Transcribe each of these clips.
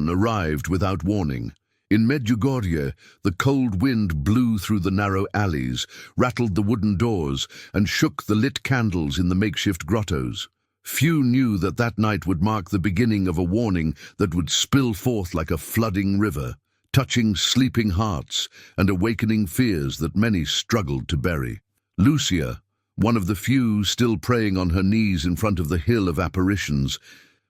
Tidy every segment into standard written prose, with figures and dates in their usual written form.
dawn arrived without warning. In Medjugorje, the cold wind blew through the narrow alleys, rattled the wooden doors, and shook the lit candles in the makeshift grottos. Few knew that that night would mark the beginning of a warning that would spill forth like a flooding river, touching sleeping hearts and awakening fears that many struggled to bury. Lucia, one of the few still praying on her knees in front of the hill of apparitions,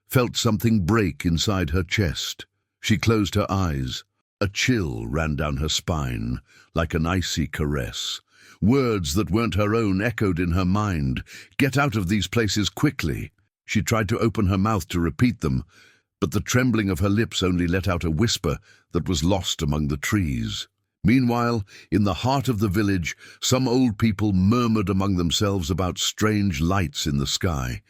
felt something break inside her chest. She closed her eyes. A chill ran down her spine, like an icy caress. Words that weren't her own echoed in her mind. "Get out of these places quickly." She tried to open her mouth to repeat them, but the trembling of her lips only let out a whisper that was lost among the trees. Meanwhile, in the heart of the village, some old people murmured among themselves about strange lights in the sky.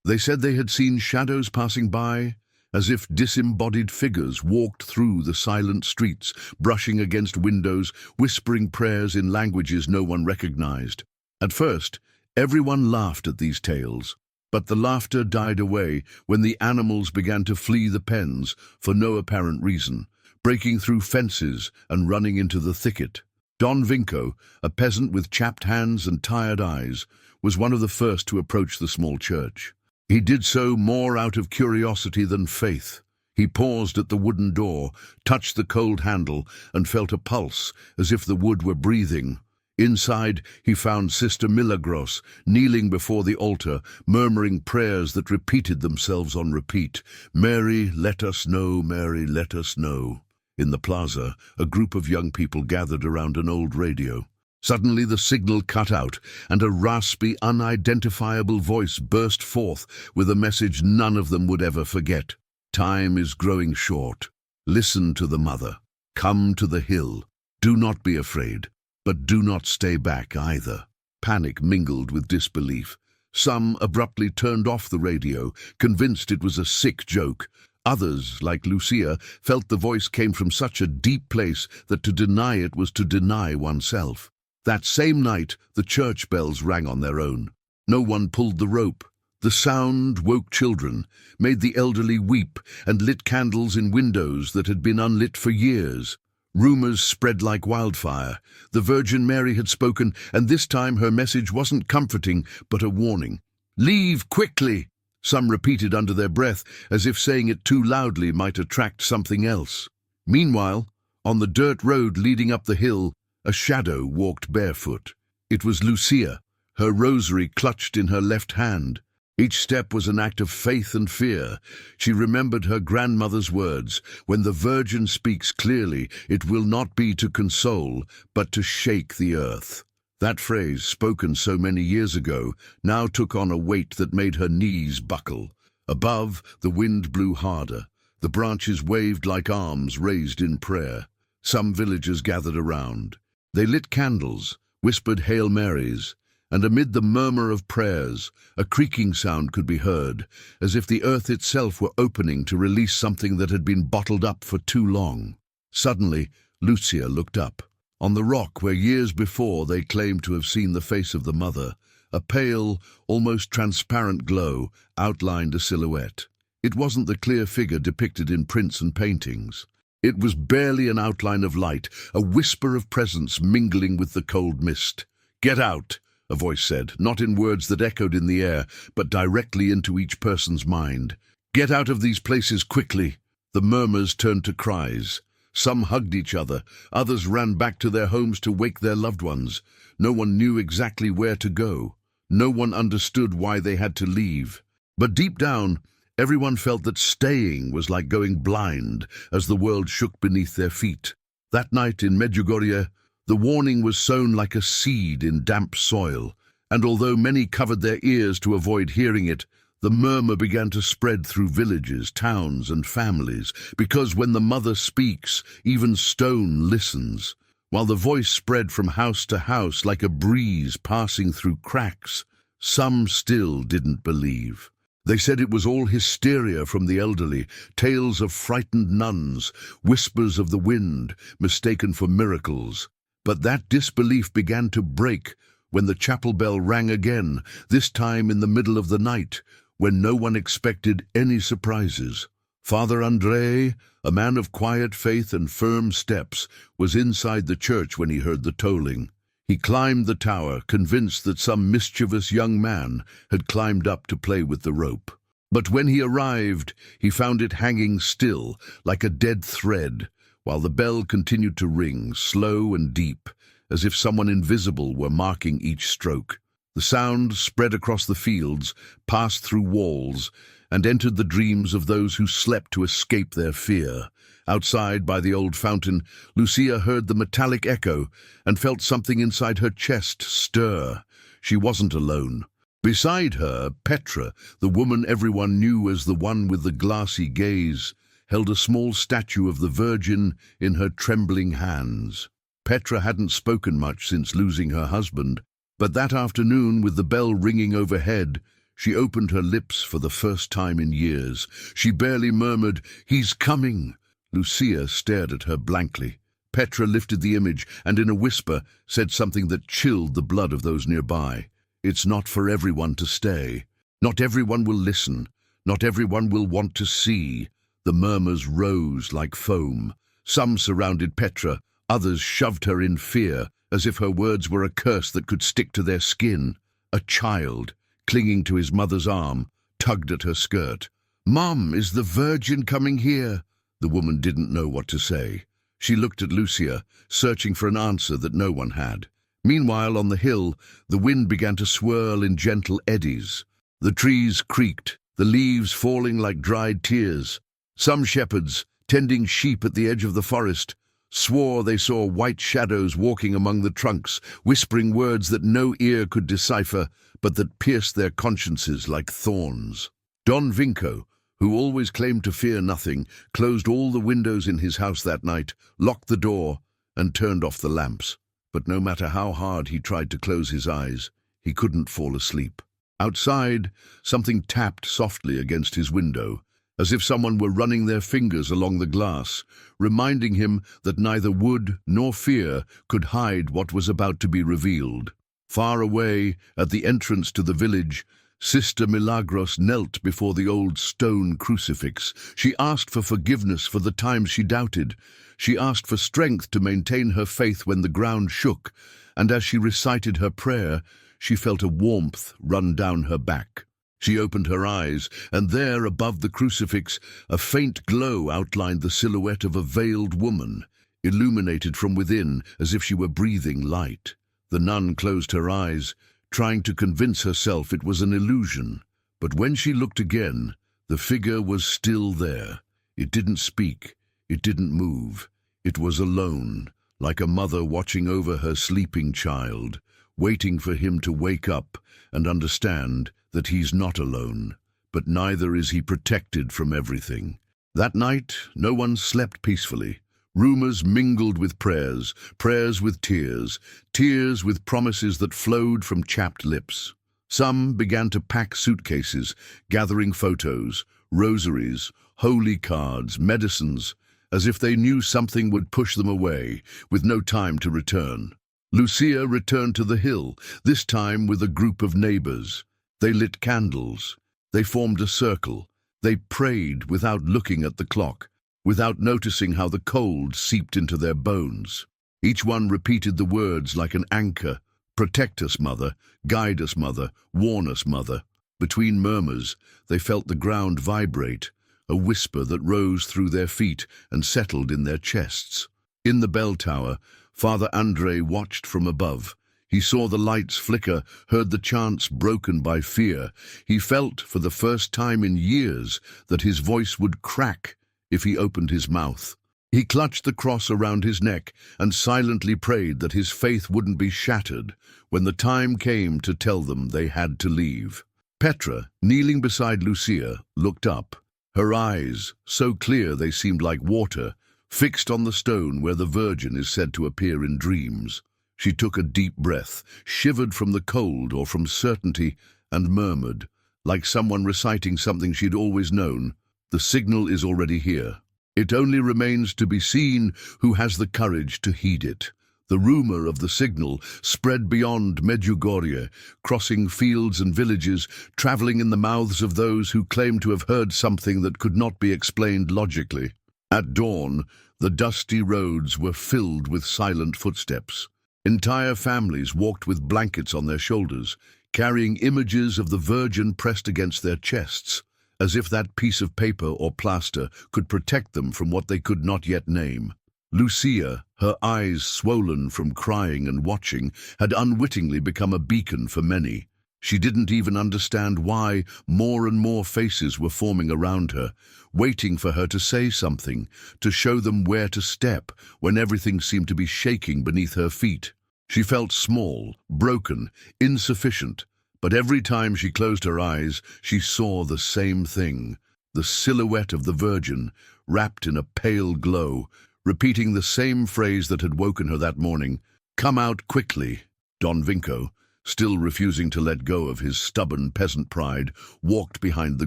They said they had seen shadows passing by, as if disembodied figures walked through the silent streets, brushing against windows, whispering prayers in languages no one recognized. At first, everyone laughed at these tales, but the laughter died away when the animals began to flee the pens for no apparent reason, breaking through fences and running into the thicket. Don Vinco, a peasant with chapped hands and tired eyes, was one of the first to approach the small church. He did so more out of curiosity than faith. He paused at the wooden door, touched the cold handle, and felt a pulse, as if the wood were breathing. Inside, he found Sister Milagros, kneeling before the altar, murmuring prayers that repeated themselves on repeat. "Mary, let us know, Mary, let us know." In the plaza, a group of young people gathered around an old radio. Suddenly the signal cut out, and a raspy, unidentifiable voice burst forth with a message none of them would ever forget. "Time is growing short. Listen to the mother. Come to the hill. Do not be afraid, but do not stay back either." Panic mingled with disbelief. Some abruptly turned off the radio, convinced it was a sick joke. Others, like Lucia, felt the voice came from such a deep place that to deny it was to deny oneself. That same night, the church bells rang on their own. No one pulled the rope. The sound woke children, made the elderly weep, and lit candles in windows that had been unlit for years. Rumors spread like wildfire. The Virgin Mary had spoken, and this time her message wasn't comforting, but a warning. "Leave quickly!" Some repeated under their breath, as if saying it too loudly might attract something else. Meanwhile, on the dirt road leading up the hill, a shadow walked barefoot. It was Lucia, her rosary clutched in her left hand. Each step was an act of faith and fear. She remembered her grandmother's words, "When the Virgin speaks clearly, it will not be to console, but to shake the earth." That phrase, spoken so many years ago, now took on a weight that made her knees buckle. Above, the wind blew harder. The branches waved like arms raised in prayer. Some villagers gathered around. They lit candles, whispered Hail Marys, and amid the murmur of prayers, a creaking sound could be heard, as if the earth itself were opening to release something that had been bottled up for too long. Suddenly, Lucia looked up. On the rock where years before they claimed to have seen the face of the mother, a pale, almost transparent glow outlined a silhouette. It wasn't the clear figure depicted in prints and paintings. It was barely an outline of light, a whisper of presence mingling with the cold mist. "Get out," a voice said, not in words that echoed in the air, but directly into each person's mind. "Get out of these places quickly." The murmurs turned to cries. Some hugged each other, others ran back to their homes to wake their loved ones. No one knew exactly where to go. No one understood why they had to leave. But deep down, everyone felt that staying was like going blind as the world shook beneath their feet. That night in Medjugorje, the warning was sown like a seed in damp soil, and although many covered their ears to avoid hearing it, the murmur began to spread through villages, towns, and families, because when the mother speaks, even stone listens. While the voice spread from house to house like a breeze passing through cracks, some still didn't believe. They said it was all hysteria from the elderly, tales of frightened nuns, whispers of the wind, mistaken for miracles. But that disbelief began to break when the chapel bell rang again, this time in the middle of the night, when no one expected any surprises. Father Andre, a man of quiet faith and firm steps, was inside the church when he heard the tolling. He climbed the tower, convinced that some mischievous young man had climbed up to play with the rope. But when he arrived, he found it hanging still, like a dead thread, while the bell continued to ring, slow and deep, as if someone invisible were marking each stroke. The sound spread across the fields, passed through walls, and entered the dreams of those who slept to escape their fear. Outside, by the old fountain, Lucia heard the metallic echo and felt something inside her chest stir. She wasn't alone. Beside her, Petra, the woman everyone knew as the one with the glassy gaze, held a small statue of the Virgin in her trembling hands. Petra hadn't spoken much since losing her husband, but that afternoon, with the bell ringing overhead, she opened her lips for the first time in years. She barely murmured, "He's coming." Lucia stared at her blankly. Petra lifted the image and, in a whisper, said something that chilled the blood of those nearby. "It's not for everyone to stay. Not everyone will listen. Not everyone will want to see." The murmurs rose like foam. Some surrounded Petra, others shoved her in fear, as if her words were a curse that could stick to their skin. A child, clinging to his mother's arm, tugged at her skirt. "Mom, is the Virgin coming here?" The woman didn't know what to say. She looked at Lucia, searching for an answer that no one had. Meanwhile, on the hill, the wind began to swirl in gentle eddies. The trees creaked, the leaves falling like dried tears. Some shepherds, tending sheep at the edge of the forest, swore they saw white shadows walking among the trunks, whispering words that no ear could decipher, but that pierced their consciences like thorns. Don Vinco, who always claimed to fear nothing, closed all the windows in his house that night, locked the door, and turned off the lamps. But no matter how hard he tried to close his eyes, he couldn't fall asleep. Outside, something tapped softly against his window, as if someone were running their fingers along the glass, reminding him that neither wood nor fear could hide what was about to be revealed. Far away, at the entrance to the village, Sister Milagros knelt before the old stone crucifix. She asked for forgiveness for the times she doubted. She asked for strength to maintain her faith when the ground shook, and as she recited her prayer, she felt a warmth run down her back. She opened her eyes, and there, above the crucifix, a faint glow outlined the silhouette of a veiled woman, illuminated from within as if she were breathing light. The nun closed her eyes, trying to convince herself it was an illusion. But when she looked again, the figure was still there. It didn't speak. It didn't move. It was alone, like a mother watching over her sleeping child, waiting for him to wake up and understand that he's not alone, but neither is he protected from everything. That night, no one slept peacefully. Rumors mingled with prayers, prayers with tears, tears with promises that flowed from chapped lips. Some began to pack suitcases, gathering photos, rosaries, holy cards, medicines, as if they knew something would push them away, with no time to return. Lucia returned to the hill, this time with a group of neighbors. They lit candles. They formed a circle. They prayed without looking at the clock, without noticing how the cold seeped into their bones. Each one repeated the words like an anchor. "Protect us, Mother. Guide us, Mother. Warn us, Mother." Between murmurs, they felt the ground vibrate, a whisper that rose through their feet and settled in their chests. In the bell tower, Father Andre watched from above. He saw the lights flicker, heard the chants broken by fear. He felt, for the first time in years, that his voice would crack if he opened his mouth. He clutched the cross around his neck and silently prayed that his faith wouldn't be shattered when the time came to tell them they had to leave. Petra, kneeling beside Lucia, looked up. Her eyes, so clear they seemed like water, fixed on the stone where the Virgin is said to appear in dreams. She took a deep breath, shivered from the cold or from certainty, and murmured, like someone reciting something she'd always known, "The signal is already here. It only remains to be seen who has the courage to heed it." The rumor of the signal spread beyond Medjugorje, crossing fields and villages, traveling in the mouths of those who claimed to have heard something that could not be explained logically. At dawn, the dusty roads were filled with silent footsteps. Entire families walked with blankets on their shoulders, carrying images of the Virgin pressed against their chests, as if that piece of paper or plaster could protect them from what they could not yet name. Lucia, her eyes swollen from crying and watching, had unwittingly become a beacon for many. She didn't even understand why more and more faces were forming around her, waiting for her to say something, to show them where to step, when everything seemed to be shaking beneath her feet. She felt small, broken, insufficient, but every time she closed her eyes, she saw the same thing, the silhouette of the Virgin, wrapped in a pale glow, repeating the same phrase that had woken her that morning. "Come out quickly." Don Vinco, still refusing to let go of his stubborn peasant pride, walked behind the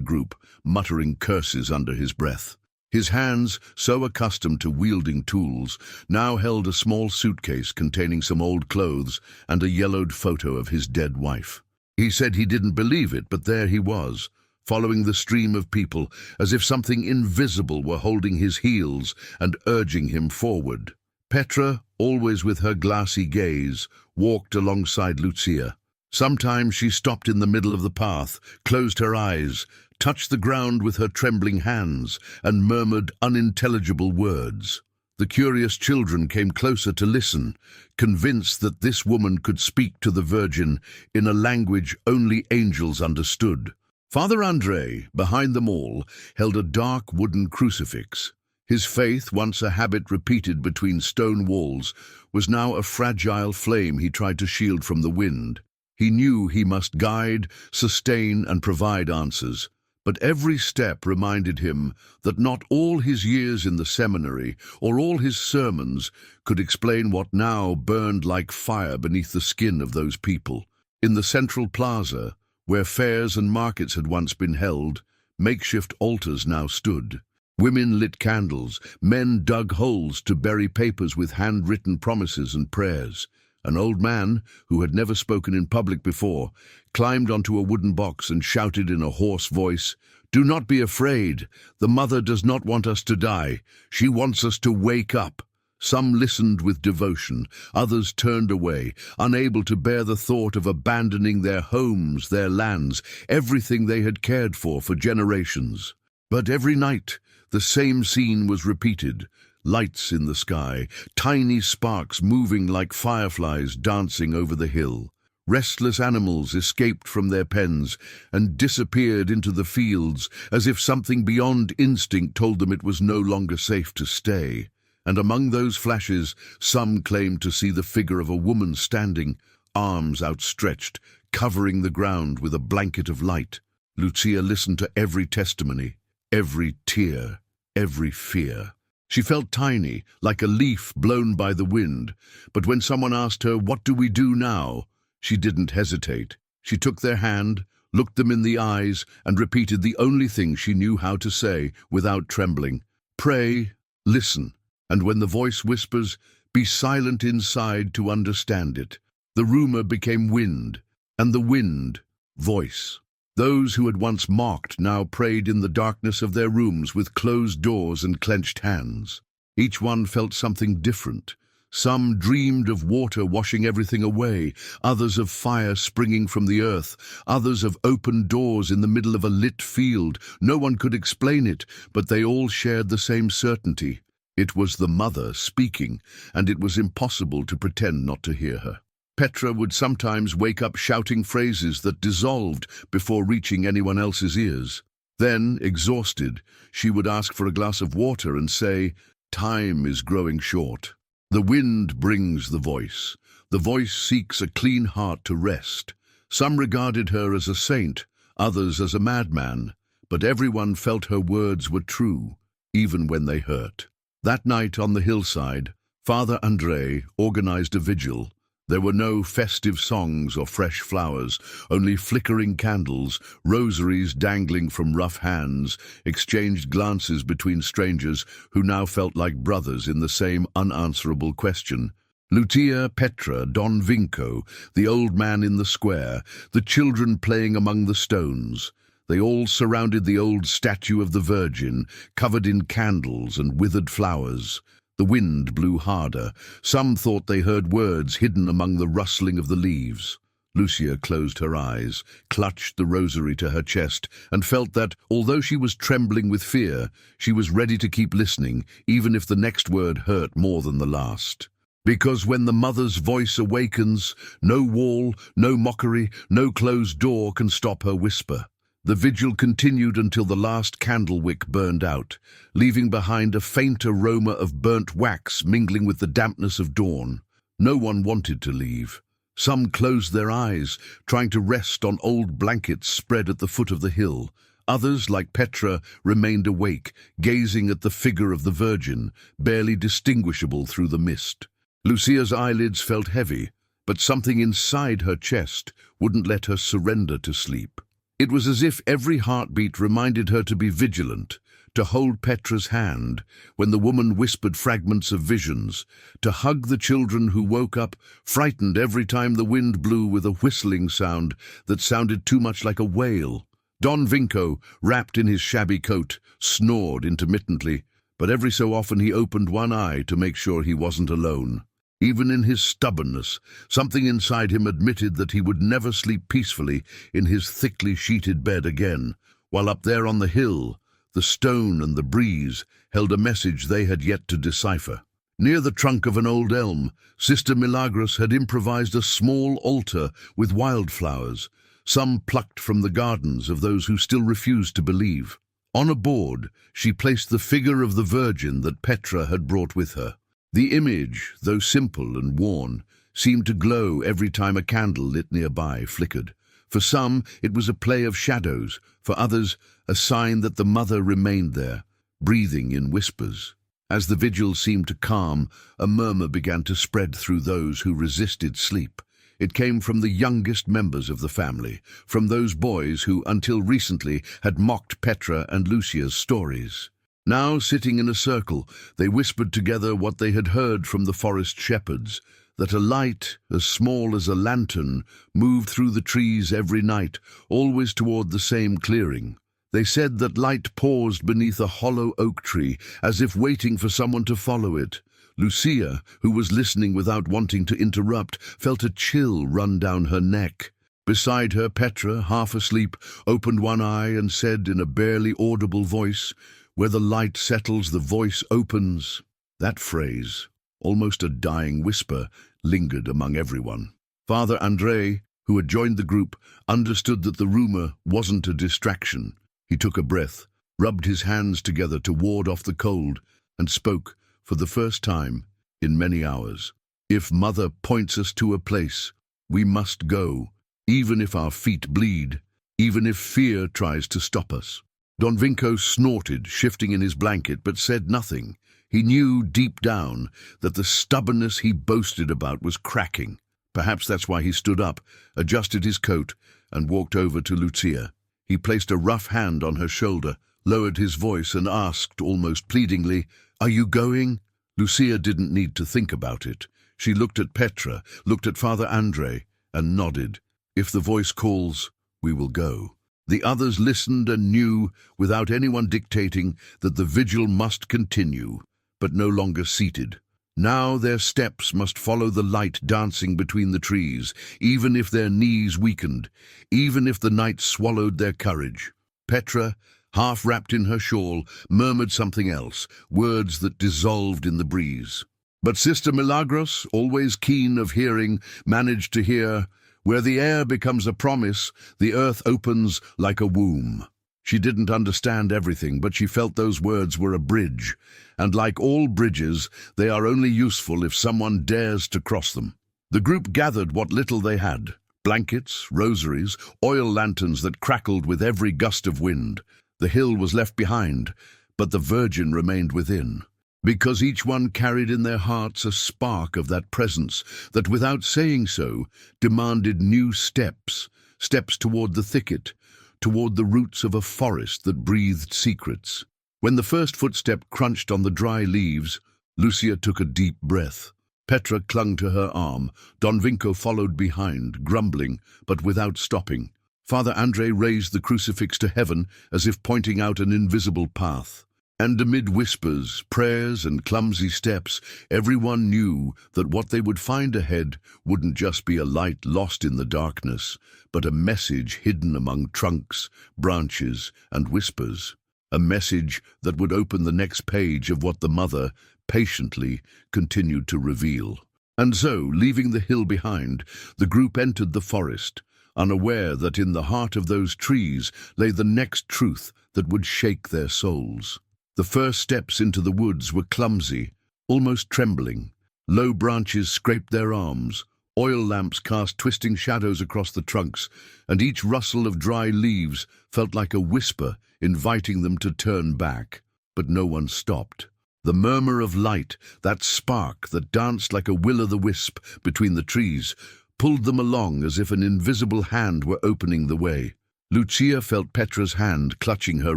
group, muttering curses under his breath. His hands, so accustomed to wielding tools, now held a small suitcase containing some old clothes and a yellowed photo of his dead wife. He said he didn't believe it, but there he was, following the stream of people, as if something invisible were holding his heels and urging him forward. Petra, always with her glassy gaze, walked alongside Lucia. Sometimes she stopped in the middle of the path, closed her eyes, touched the ground with her trembling hands, and murmured unintelligible words. The curious children came closer to listen, convinced that this woman could speak to the Virgin in a language only angels understood. Father André, behind them all, held a dark wooden crucifix. His faith, once a habit repeated between stone walls, was now a fragile flame he tried to shield from the wind. He knew he must guide, sustain, and provide answers, but every step reminded him that not all his years in the seminary or all his sermons could explain what now burned like fire beneath the skin of those people. In the central plaza, where fairs and markets had once been held, makeshift altars now stood. Women lit candles, men dug holes to bury papers with handwritten promises and prayers. An old man, who had never spoken in public before, climbed onto a wooden box and shouted in a hoarse voice, "Do not be afraid. The Mother does not want us to die. She wants us to wake up." Some listened with devotion, others turned away, unable to bear the thought of abandoning their homes, their lands, everything they had cared for generations. But every night, the same scene was repeated. Lights in the sky, tiny sparks moving like fireflies dancing over the hill. Restless animals escaped from their pens and disappeared into the fields as if something beyond instinct told them it was no longer safe to stay. And among those flashes, some claimed to see the figure of a woman standing, arms outstretched, covering the ground with a blanket of light. Lucia listened to every testimony, every tear, every fear. She felt tiny, like a leaf blown by the wind, but when someone asked her, "What do we do now?" she didn't hesitate. She took their hand, looked them in the eyes, and repeated the only thing she knew how to say without trembling. "Pray, listen, and when the voice whispers, be silent inside to understand it." The rumor became wind, and the wind, voice. Those who had once mocked now prayed in the darkness of their rooms with closed doors and clenched hands. Each one felt something different. Some dreamed of water washing everything away, others of fire springing from the earth, others of open doors in the middle of a lit field. No one could explain it, but they all shared the same certainty. It was the Mother speaking, and it was impossible to pretend not to hear her. Petra would sometimes wake up shouting phrases that dissolved before reaching anyone else's ears. Then, exhausted, she would ask for a glass of water and say, "Time is growing short." The wind brings the voice. The voice seeks a clean heart to rest. Some regarded her as a saint, others as a madman, but everyone felt her words were true, even when they hurt. That night on the hillside, Father André organized a vigil. There were no festive songs or fresh flowers, only flickering candles, rosaries dangling from rough hands, exchanged glances between strangers who now felt like brothers in the same unanswerable question. Lucia, Petra, Don Vinco, the old man in the square, the children playing among the stones. They all surrounded the old statue of the Virgin, covered in candles and withered flowers. The wind blew harder. Some thought they heard words hidden among the rustling of the leaves. Lucia closed her eyes, clutched the rosary to her chest, and felt that, although she was trembling with fear, she was ready to keep listening, even if the next word hurt more than the last. Because when the mother's voice awakens, no wall, no mockery, no closed door can stop her whisper. The vigil continued until the last candle wick burned out, leaving behind a faint aroma of burnt wax mingling with the dampness of dawn. No one wanted to leave. Some closed their eyes, trying to rest on old blankets spread at the foot of the hill. Others, like Petra, remained awake, gazing at the figure of the Virgin, barely distinguishable through the mist. Lucia's eyelids felt heavy, but something inside her chest wouldn't let her surrender to sleep. It was as if every heartbeat reminded her to be vigilant, to hold Petra's hand when the woman whispered fragments of visions, to hug the children who woke up, frightened every time the wind blew with a whistling sound that sounded too much like a wail. Don Vinco, wrapped in his shabby coat, snored intermittently, but every so often he opened one eye to make sure he wasn't alone. Even in his stubbornness, something inside him admitted that he would never sleep peacefully in his thickly sheeted bed again, while up there on the hill, the stone and the breeze held a message they had yet to decipher. Near the trunk of an old elm, Sister Milagros had improvised a small altar with wildflowers, some plucked from the gardens of those who still refused to believe. On a board, she placed the figure of the Virgin that Petra had brought with her. The image, though simple and worn, seemed to glow every time a candle lit nearby flickered. For some, it was a play of shadows, for others, a sign that the mother remained there, breathing in whispers. As the vigil seemed to calm, a murmur began to spread through those who resisted sleep. It came from the youngest members of the family, from those boys who, until recently, had mocked Petra and Lucia's stories. Now, sitting in a circle, they whispered together what they had heard from the forest shepherds, that a light, as small as a lantern, moved through the trees every night, always toward the same clearing. They said that light paused beneath a hollow oak tree, as if waiting for someone to follow it. Lucia, who was listening without wanting to interrupt, felt a chill run down her neck. Beside her, Petra, half asleep, opened one eye and said in a barely audible voice, "Where the light settles, the voice opens." That phrase, almost a dying whisper, lingered among everyone. Father André, who had joined the group, understood that the rumor wasn't a distraction. He took a breath, rubbed his hands together to ward off the cold, and spoke, for the first time in many hours. "If Mother points us to a place, we must go, even if our feet bleed, even if fear tries to stop us." Don Vinco snorted, shifting in his blanket, but said nothing. He knew deep down that the stubbornness he boasted about was cracking. Perhaps that's why he stood up, adjusted his coat, and walked over to Lucia. He placed a rough hand on her shoulder, lowered his voice, and asked, almost pleadingly, "Are you going?" Lucia didn't need to think about it. She looked at Petra, looked at Father André, and nodded. "If the voice calls, we will go." The others listened and knew, without anyone dictating, that the vigil must continue, but no longer seated. Now their steps must follow the light dancing between the trees, even if their knees weakened, even if the night swallowed their courage. Petra, half wrapped in her shawl, murmured something else, words that dissolved in the breeze. But Sister Milagros, always keen of hearing, managed to hear, "Where the air becomes a promise, the earth opens like a womb." She didn't understand everything, but she felt those words were a bridge, and like all bridges, they are only useful if someone dares to cross them. The group gathered what little they had: blankets, rosaries, oil lanterns that crackled with every gust of wind. The hill was left behind, but the Virgin remained within, because each one carried in their hearts a spark of that presence that, without saying so, demanded new steps, steps toward the thicket, toward the roots of a forest that breathed secrets. When the first footstep crunched on the dry leaves, Lucia took a deep breath. Petra clung to her arm. Don Vinco followed behind, grumbling, but without stopping. Father Andre raised the crucifix to heaven as if pointing out an invisible path. And amid whispers, prayers, and clumsy steps, everyone knew that what they would find ahead wouldn't just be a light lost in the darkness, but a message hidden among trunks, branches, and whispers. A message that would open the next page of what the mother, patiently, continued to reveal. And so, leaving the hill behind, the group entered the forest, unaware that in the heart of those trees lay the next truth that would shake their souls. The first steps into the woods were clumsy, almost trembling. Low branches scraped their arms, oil lamps cast twisting shadows across the trunks, and each rustle of dry leaves felt like a whisper inviting them to turn back. But no one stopped. The murmur of light, that spark that danced like a will-o'-the-wisp between the trees, pulled them along as if an invisible hand were opening the way. Lucia felt Petra's hand clutching her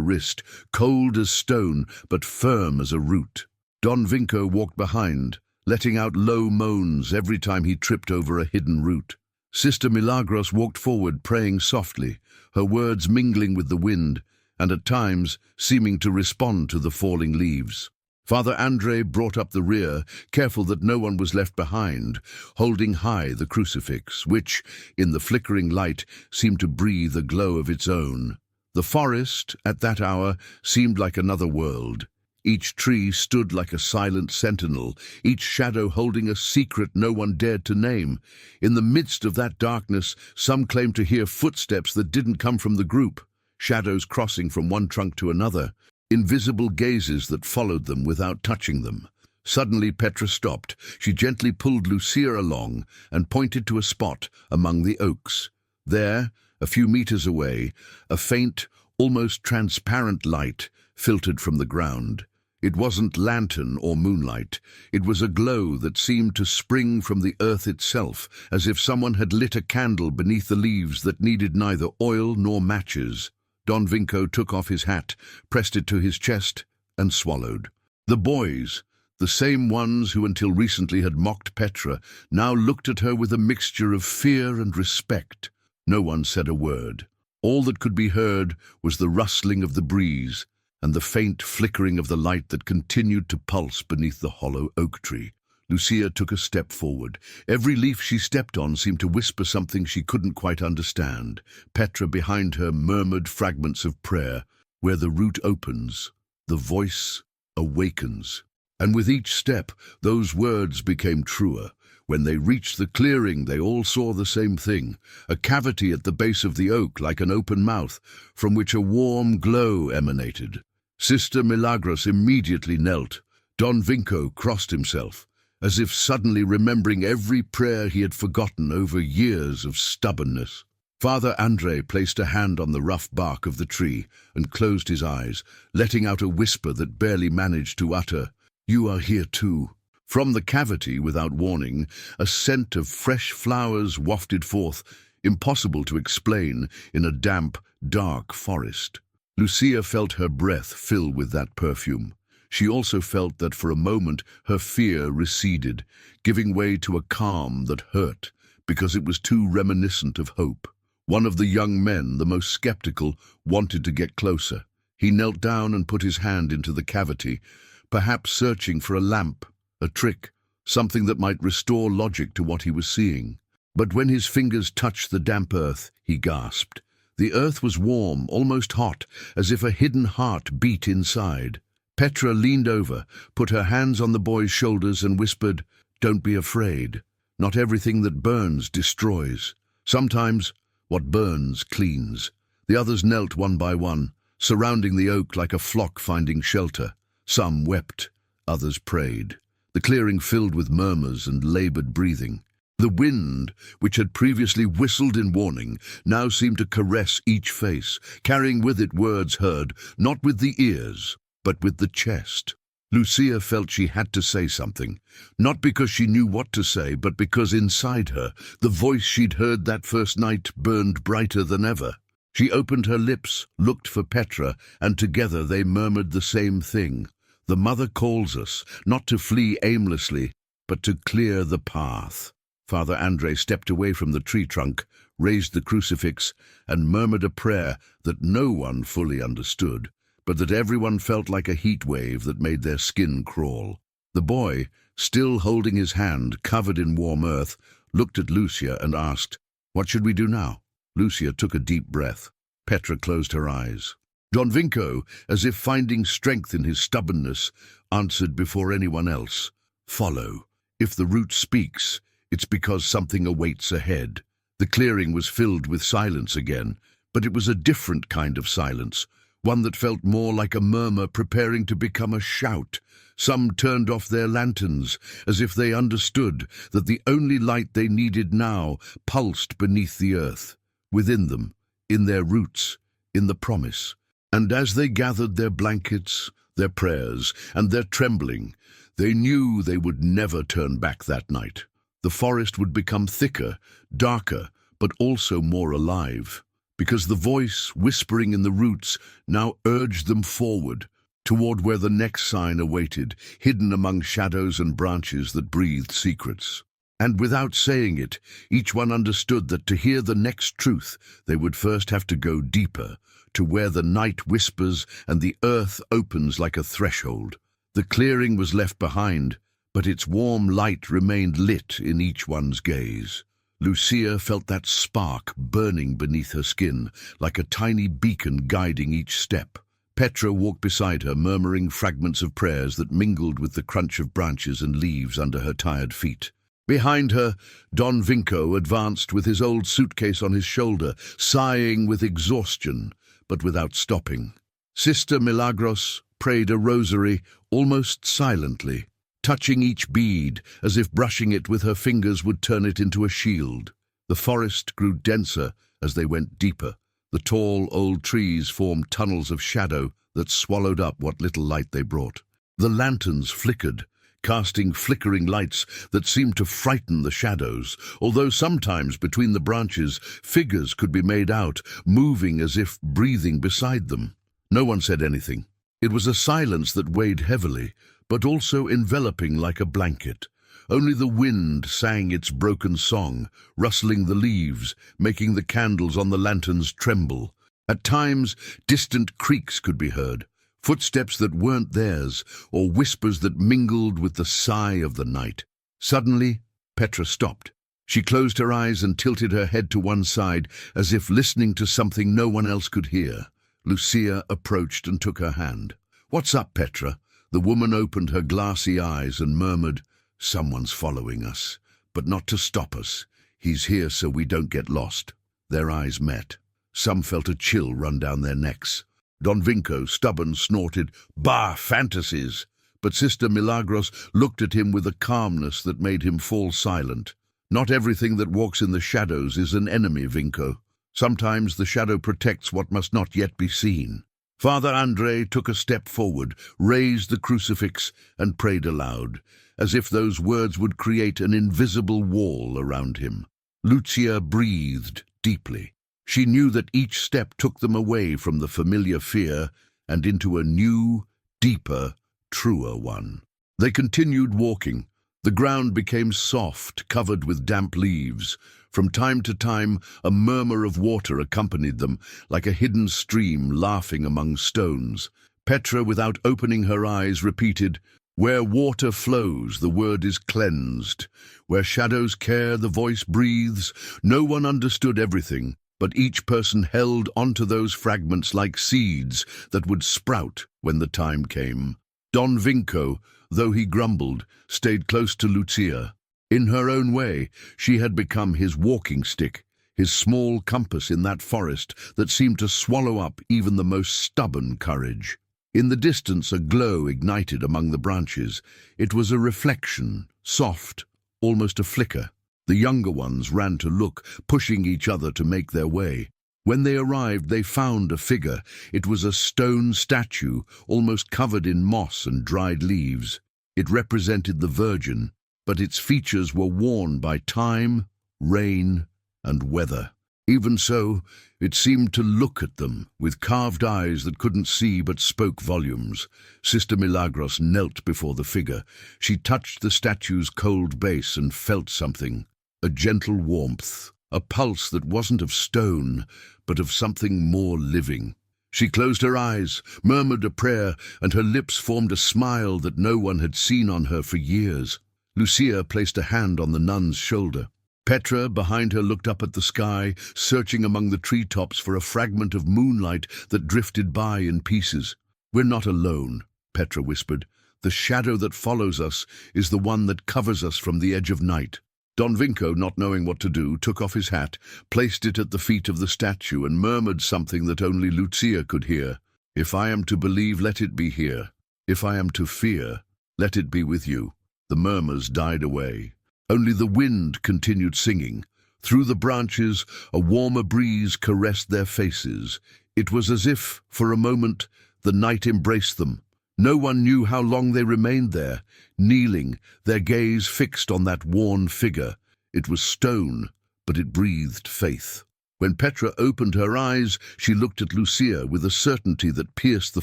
wrist, cold as stone but firm as a root. Don Vinco walked behind, letting out low moans every time he tripped over a hidden root. Sister Milagros walked forward, praying softly, her words mingling with the wind, and at times seeming to respond to the falling leaves. Father Andre brought up the rear, careful that no one was left behind, holding high the crucifix, which, in the flickering light, seemed to breathe a glow of its own. The forest, at that hour, seemed like another world. Each tree stood like a silent sentinel, each shadow holding a secret no one dared to name. In the midst of that darkness, some claimed to hear footsteps that didn't come from the group, shadows crossing from one trunk to another, invisible gazes that followed them without touching them. Suddenly Petra stopped. She gently pulled Lucia along and pointed to a spot among the oaks. There, a few meters away, a faint, almost transparent light filtered from the ground. It wasn't lantern or moonlight. It was a glow that seemed to spring from the earth itself, as if someone had lit a candle beneath the leaves that needed neither oil nor matches. Don Vinco took off his hat, pressed it to his chest, and swallowed. The boys, the same ones who until recently had mocked Petra, now looked at her with a mixture of fear and respect. No one said a word. All that could be heard was the rustling of the breeze and the faint flickering of the light that continued to pulse beneath the hollow oak tree. Lucia took a step forward. Every leaf she stepped on seemed to whisper something she couldn't quite understand. Petra behind her murmured fragments of prayer. Where the root opens, the voice awakens. And with each step, those words became truer. When they reached the clearing, they all saw the same thing, a cavity at the base of the oak like an open mouth, from which a warm glow emanated. Sister Milagros immediately knelt. Don Vinco crossed himself, as if suddenly remembering every prayer he had forgotten over years of stubbornness. Father Andre placed a hand on the rough bark of the tree and closed his eyes, letting out a whisper that barely managed to utter, "You are here too." From the cavity, without warning, a scent of fresh flowers wafted forth, impossible to explain in a damp, dark forest. Lucia felt her breath fill with that perfume. She also felt that for a moment her fear receded, giving way to a calm that hurt, because it was too reminiscent of hope. One of the young men, the most skeptical, wanted to get closer. He knelt down and put his hand into the cavity, perhaps searching for a lamp, a trick, something that might restore logic to what he was seeing. But when his fingers touched the damp earth, he gasped. The earth was warm, almost hot, as if a hidden heart beat inside. Petra leaned over, put her hands on the boy's shoulders and whispered, "Don't be afraid. Not everything that burns destroys. Sometimes what burns cleans." The others knelt one by one, surrounding the oak like a flock finding shelter. Some wept, others prayed. The clearing filled with murmurs and labored breathing. The wind, which had previously whistled in warning, now seemed to caress each face, carrying with it words heard, not with the ears, but with the chest. Lucia felt she had to say something, not because she knew what to say, but because inside her, the voice she'd heard that first night burned brighter than ever. She opened her lips, looked for Petra, and together they murmured the same thing. The Mother calls us, not to flee aimlessly, but to clear the path. Father Andre stepped away from the tree trunk, raised the crucifix, and murmured a prayer that no one fully understood, but that everyone felt like a heat wave that made their skin crawl. The boy, still holding his hand covered in warm earth, looked at Lucia and asked, "What should we do now?" Lucia took a deep breath. Petra closed her eyes. Don Vinco, as if finding strength in his stubbornness, answered before anyone else, "Follow. If the root speaks, it's because something awaits ahead." The clearing was filled with silence again, but it was a different kind of silence, one that felt more like a murmur preparing to become a shout. Some turned off their lanterns, as if they understood that the only light they needed now pulsed beneath the earth, within them, in their roots, in the promise. And as they gathered their blankets, their prayers, and their trembling, they knew they would never turn back that night. The forest would become thicker, darker, but also more alive, because the voice whispering in the roots now urged them forward, toward where the next sign awaited, hidden among shadows and branches that breathed secrets. And without saying it, each one understood that to hear the next truth, they would first have to go deeper, to where the night whispers and the earth opens like a threshold. The clearing was left behind, but its warm light remained lit in each one's gaze. Lucia felt that spark burning beneath her skin, like a tiny beacon guiding each step. Petra walked beside her, murmuring fragments of prayers that mingled with the crunch of branches and leaves under her tired feet. Behind her, Don Vinco advanced with his old suitcase on his shoulder, sighing with exhaustion, but without stopping. Sister Milagros prayed a rosary almost silently, touching each bead as if brushing it with her fingers would turn it into a shield. The forest grew denser as they went deeper. The tall old trees formed tunnels of shadow that swallowed up what little light they brought. The lanterns flickered, casting flickering lights that seemed to frighten the shadows, although sometimes between the branches figures could be made out, moving as if breathing beside them. No one said anything. It was a silence that weighed heavily, but also enveloping like a blanket. Only the wind sang its broken song, rustling the leaves, making the candles on the lanterns tremble. At times, distant creaks could be heard, footsteps that weren't theirs, or whispers that mingled with the sigh of the night. Suddenly, Petra stopped. She closed her eyes and tilted her head to one side, as if listening to something no one else could hear. Lucia approached and took her hand. "What's up, Petra?" The woman opened her glassy eyes and murmured, "Someone's following us, but not to stop us. He's here so we don't get lost." Their eyes met. Some felt a chill run down their necks. Don Vinco, stubborn, snorted, "Bah, fantasies!" But Sister Milagros looked at him with a calmness that made him fall silent. "Not everything that walks in the shadows is an enemy, Vinco. Sometimes the shadow protects what must not yet be seen." Father Andre took a step forward, raised the crucifix, and prayed aloud, as if those words would create an invisible wall around him. Lucia breathed deeply. She knew that each step took them away from the familiar fear and into a new, deeper, truer one. They continued walking. The ground became soft, covered with damp leaves. From time to time, a murmur of water accompanied them, like a hidden stream laughing among stones. Petra, without opening her eyes, repeated, "Where water flows, the word is cleansed. Where shadows care, the voice breathes." No one understood everything, but each person held onto those fragments like seeds that would sprout when the time came. Don Vinco, though he grumbled, stayed close to Lucia. In her own way, she had become his walking stick, his small compass in that forest that seemed to swallow up even the most stubborn courage. In the distance, a glow ignited among the branches. It was a reflection, soft, almost a flicker. The younger ones ran to look, pushing each other to make their way. When they arrived, they found a figure. It was a stone statue, almost covered in moss and dried leaves. It represented the Virgin, but its features were worn by time, rain, and weather. Even so, it seemed to look at them, with carved eyes that couldn't see but spoke volumes. Sister Milagros knelt before the figure. She touched the statue's cold base and felt something, a gentle warmth, a pulse that wasn't of stone, but of something more living. She closed her eyes, murmured a prayer, and her lips formed a smile that no one had seen on her for years. Lucia placed a hand on the nun's shoulder. Petra, behind her, looked up at the sky, searching among the treetops for a fragment of moonlight that drifted by in pieces. "We're not alone," Petra whispered. "The shadow that follows us is the one that covers us from the edge of night." Don Vinco, not knowing what to do, took off his hat, placed it at the feet of the statue, and murmured something that only Lucia could hear. "If I am to believe, let it be here. If I am to fear, let it be with you." The murmurs died away. Only the wind continued singing. Through the branches, a warmer breeze caressed their faces. It was as if, for a moment, the night embraced them. No one knew how long they remained there, kneeling, their gaze fixed on that worn figure. It was stone, but it breathed faith. When Petra opened her eyes, she looked at Lucia with a certainty that pierced the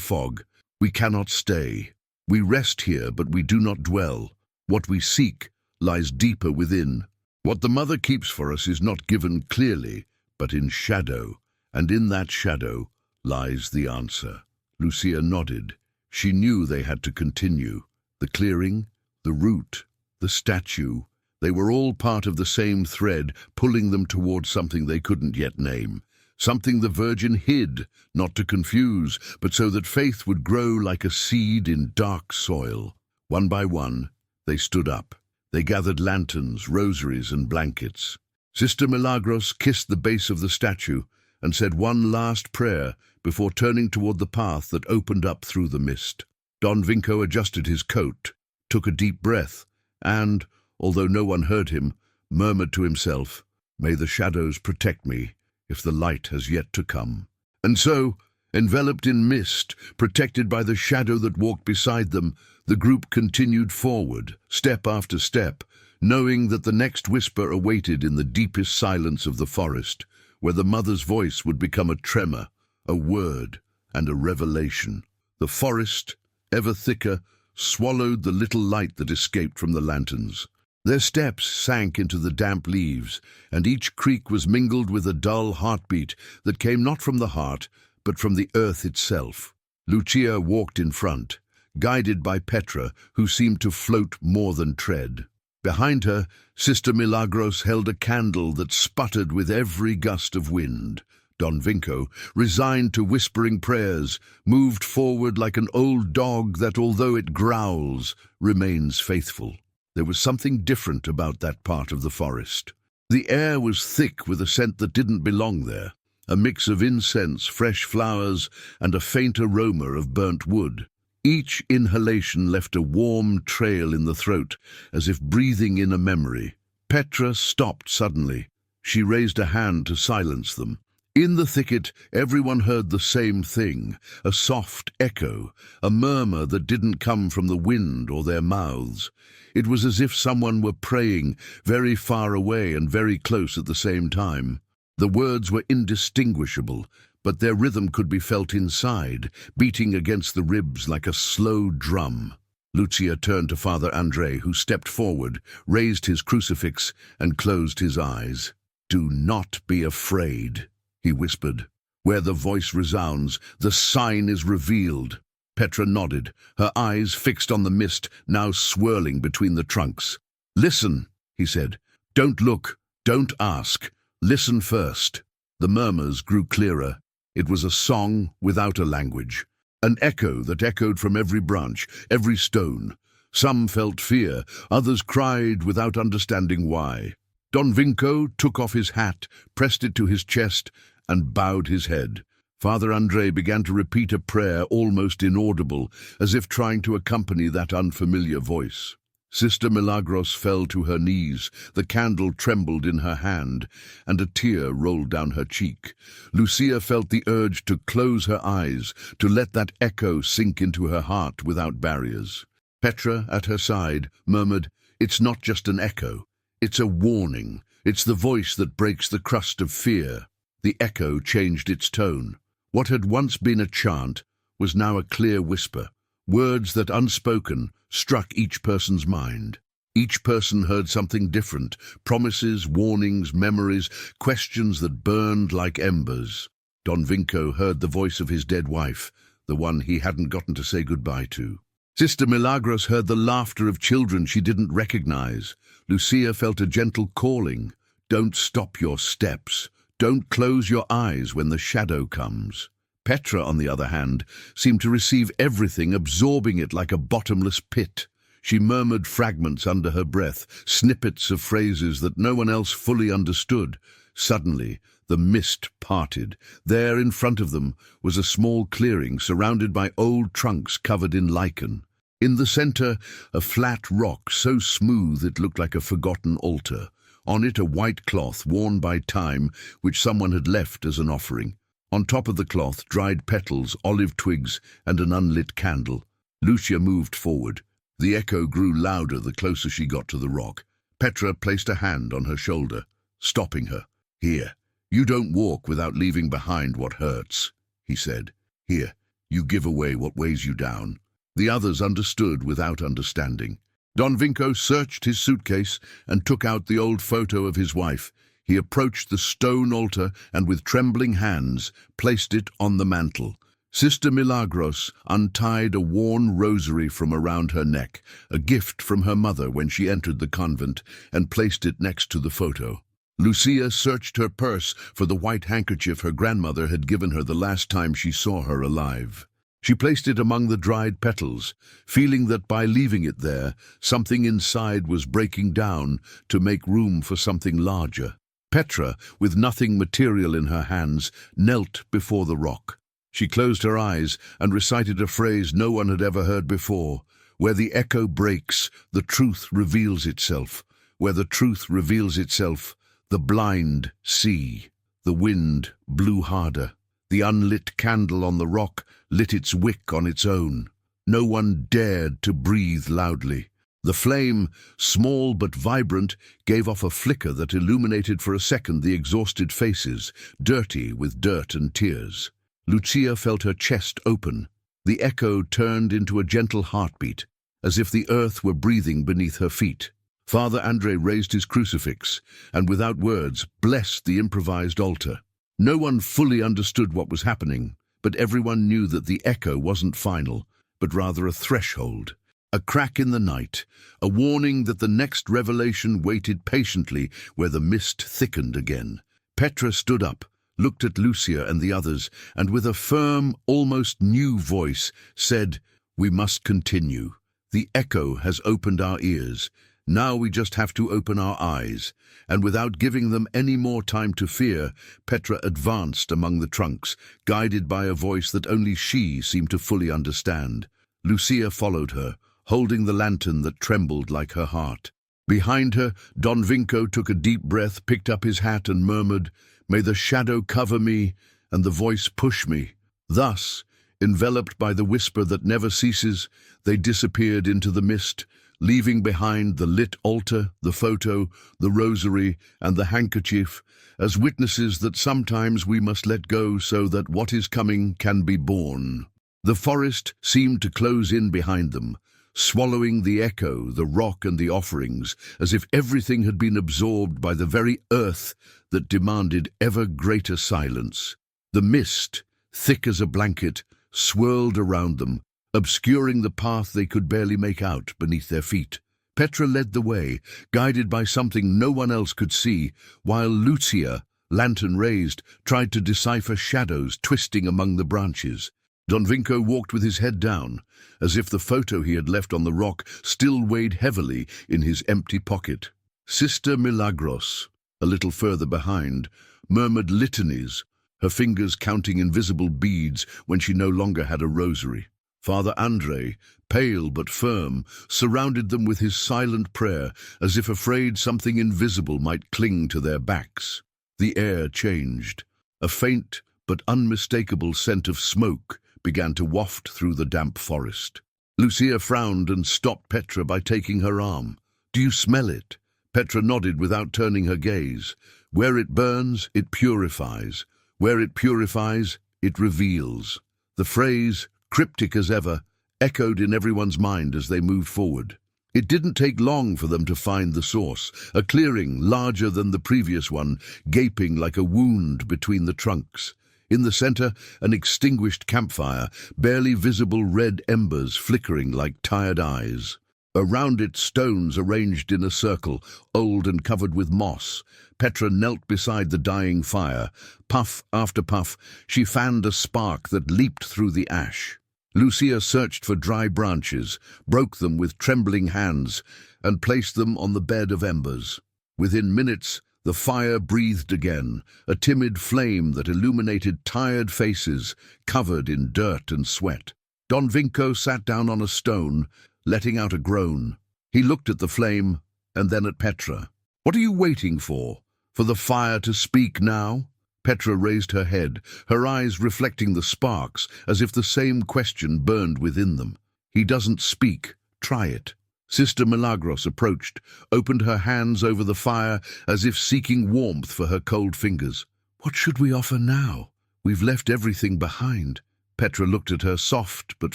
fog. "We cannot stay. We rest here, but we do not dwell. What we seek lies deeper within. What the Mother keeps for us is not given clearly, but in shadow, and in that shadow lies the answer." Lucia nodded. She knew they had to continue. The clearing, the root, the statue, they were all part of the same thread, pulling them towards something they couldn't yet name. Something the Virgin hid, not to confuse, but so that faith would grow like a seed in dark soil. One by one, they stood up. They gathered lanterns, rosaries, and blankets. Sister Milagros kissed the base of the statue and said one last prayer before turning toward the path that opened up through the mist. Don Vinco adjusted his coat, took a deep breath, and, although no one heard him, murmured to himself, "May the shadows protect me, if the light has yet to come." And so, enveloped in mist, protected by the shadow that walked beside them, the group continued forward, step after step, knowing that the next whisper awaited in the deepest silence of the forest, where the Mother's voice would become a tremor, a word, and a revelation. The forest, ever thicker, swallowed the little light that escaped from the lanterns. Their steps sank into the damp leaves, and each creak was mingled with a dull heartbeat that came not from the heart, but from the earth itself. Lucia walked in front, guided by Petra, who seemed to float more than tread. Behind her, Sister Milagros held a candle that sputtered with every gust of wind. Don Vinco, resigned to whispering prayers, moved forward like an old dog that, although it growls, remains faithful. There was something different about that part of the forest. The air was thick with a scent that didn't belong there, a mix of incense, fresh flowers, and a faint aroma of burnt wood. Each inhalation left a warm trail in the throat, as if breathing in a memory. Petra stopped suddenly. She raised a hand to silence them. In the thicket, everyone heard the same thing, a soft echo, a murmur that didn't come from the wind or their mouths. It was as if someone were praying, very far away and very close at the same time. The words were indistinguishable, but their rhythm could be felt inside, beating against the ribs like a slow drum. Lucia turned to Father André, who stepped forward, raised his crucifix, and closed his eyes. "Do not be afraid," he whispered. "Where the voice resounds, the sign is revealed." Petra nodded, her eyes fixed on the mist now swirling between the trunks. "Listen," he said. "Don't look, don't ask. Listen first." The murmurs grew clearer. It was a song without a language, an echo that echoed from every branch, every stone. Some felt fear, others cried without understanding why. Don Vinco took off his hat, pressed it to his chest, and bowed his head. Father André began to repeat a prayer almost inaudible, as if trying to accompany that unfamiliar voice. Sister Milagros fell to her knees, the candle trembled in her hand, and a tear rolled down her cheek. Lucia felt the urge to close her eyes, to let that echo sink into her heart without barriers. Petra, at her side, murmured, "It's not just an echo. It's a warning. It's the voice that breaks the crust of fear." The echo changed its tone. What had once been a chant was now a clear whisper. Words that, unspoken, struck each person's mind. Each person heard something different, promises, warnings, memories, questions that burned like embers. Don Vinco heard the voice of his dead wife, the one he hadn't gotten to say goodbye to. Sister Milagros heard the laughter of children she didn't recognize. Lucia felt a gentle calling. Don't stop your steps. Don't close your eyes when the shadow comes. Petra, on the other hand, seemed to receive everything, absorbing it like a bottomless pit. She murmured fragments under her breath, snippets of phrases that no one else fully understood. Suddenly, the mist parted. There in front of them was a small clearing surrounded by old trunks covered in lichen. In the center, a flat rock so smooth it looked like a forgotten altar. On it, a white cloth worn by time, which someone had left as an offering. On top of the cloth, dried petals, olive twigs, and an unlit candle. Lucia moved forward. The echo grew louder the closer she got to the rock. Petra placed a hand on her shoulder, stopping her. "Here, you don't walk without leaving behind what hurts," he said. "Here, you give away what weighs you down." The others understood without understanding. Don Vinco searched his suitcase and took out the old photo of his wife. He approached the stone altar and with trembling hands placed it on the mantle. Sister Milagros untied a worn rosary from around her neck, a gift from her mother when she entered the convent, and placed it next to the photo. Lucia searched her purse for the white handkerchief her grandmother had given her the last time she saw her alive. She placed it among the dried petals, feeling that by leaving it there, something inside was breaking down to make room for something larger. Petra, with nothing material in her hands, knelt before the rock. She closed her eyes and recited a phrase no one had ever heard before. Where the echo breaks, the truth reveals itself. Where the truth reveals itself, the blind see. The wind blew harder. The unlit candle on the rock lit its wick on its own. No one dared to breathe loudly. The flame, small but vibrant, gave off a flicker that illuminated for a second the exhausted faces, dirty with dirt and tears. Lucia felt her chest open. The echo turned into a gentle heartbeat, as if the earth were breathing beneath her feet. Father Andre raised his crucifix and, without words, blessed the improvised altar. No one fully understood what was happening, but everyone knew that the echo wasn't final, but rather a threshold. A crack in the night, a warning that the next revelation waited patiently where the mist thickened again. Petra stood up, looked at Lucia and the others, and with a firm, almost new voice, said, "We must continue. The echo has opened our ears. Now we just have to open our eyes." And without giving them any more time to fear, Petra advanced among the trunks, guided by a voice that only she seemed to fully understand. Lucia followed her, holding the lantern that trembled like her heart. Behind her, Don Vinco took a deep breath, picked up his hat and murmured, "May the shadow cover me and the voice push me." Thus, enveloped by the whisper that never ceases, they disappeared into the mist, leaving behind the lit altar, the photo, the rosary, and the handkerchief, as witnesses that sometimes we must let go so that what is coming can be born. The forest seemed to close in behind them, swallowing the echo, the rock, and the offerings, as if everything had been absorbed by the very earth that demanded ever greater silence. The mist, thick as a blanket, swirled around them, obscuring the path they could barely make out beneath their feet. Petra led the way, guided by something no one else could see, while Lucia, lantern raised, tried to decipher shadows twisting among the branches. Don Vinco walked with his head down, as if the photo he had left on the rock still weighed heavily in his empty pocket. Sister Milagros, a little further behind, murmured litanies, her fingers counting invisible beads when she no longer had a rosary. Father Andre, pale but firm, surrounded them with his silent prayer, as if afraid something invisible might cling to their backs. The air changed. A faint but unmistakable scent of smoke began to waft through the damp forest. Lucia frowned and stopped Petra by taking her arm. "Do you smell it?" Petra nodded without turning her gaze. Where it burns, it purifies. Where it purifies, it reveals. The phrase, cryptic as ever, echoed in everyone's mind as they moved forward. It didn't take long for them to find the source, a clearing larger than the previous one, gaping like a wound between the trunks. In the center, an extinguished campfire, barely visible red embers flickering like tired eyes. Around it, stones arranged in a circle, old and covered with moss. Petra knelt beside the dying fire. Puff after puff, she fanned a spark that leaped through the ash. Lucia searched for dry branches, broke them with trembling hands, and placed them on the bed of embers. Within minutes, the fire breathed again, a timid flame that illuminated tired faces, covered in dirt and sweat. Don Vinco sat down on a stone, letting out a groan. He looked at the flame, and then at Petra. "What are you waiting for? For the fire to speak now?" Petra raised her head, her eyes reflecting the sparks, as if the same question burned within them. "He doesn't speak. Try it." Sister Milagros approached, opened her hands over the fire as if seeking warmth for her cold fingers. "What should we offer now? We've left everything behind." Petra looked at her, soft but